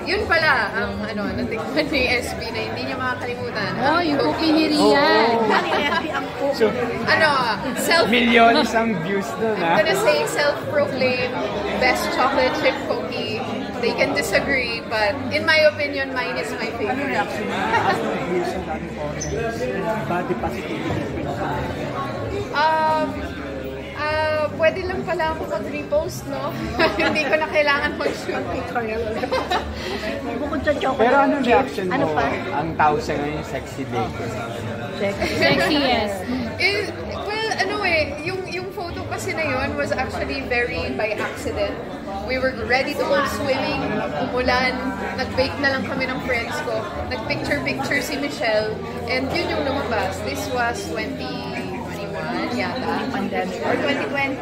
Yun pala ang natikman ni SB na hindi niya makakalimutan. Oh, yung cookie ni Rian. So, Millions ang views doon, I'm gonna say self-proclaimed best chocolate chip cookie. They can disagree, but in my opinion, mine is my favorite. body positivity. Pwede lang pala ako mag-repost, no? Hindi ko na kailangan mag-shoot. Bukod sa chocolate. Pero anong reaction mo? Ano pa? Ang tao siya ngayon, sexy baker. Sexy, yes. Well, yung photo kasi na yun was actually very by accident. We were ready to go swimming, umulan, nag-bake na lang kami ng friends ko. Nag-picture-picture si Michelle, and yun yung lumabas. This was 2021 yata. Pandemic. Or 2020.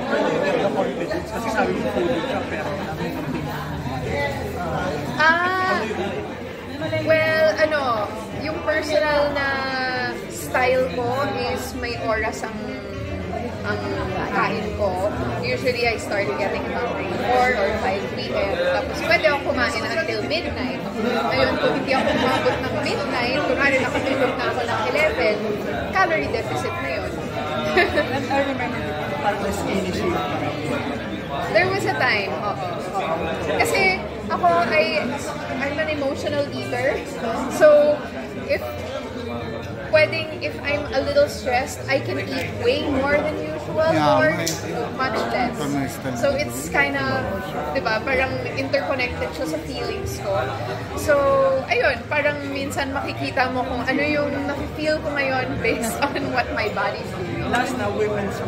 Kasi sabi mo tulog ka, pero well, yung personal na style ko is may oras ang kain ko. Usually, I started getting hungry 4 or 5 p.m. Tapos pwede ako kumain until midnight. Ngayon, kung hindi ako kumabot ng midnight, kunwari nakatulog na ako ng 11, calorie deficit na yun. I remember parang mas skinny shape. There was a time, oo. Kasi ako, I'm an emotional eater. So, if I'm a little stressed, I can eat way more than usual or much less. So it's kind of, diba, parang interconnected siya sa feelings ko. So, ayun, parang minsan makikita mo kung ano yung nafe-feel ko ngayon based on what my body's doing. Last na, women's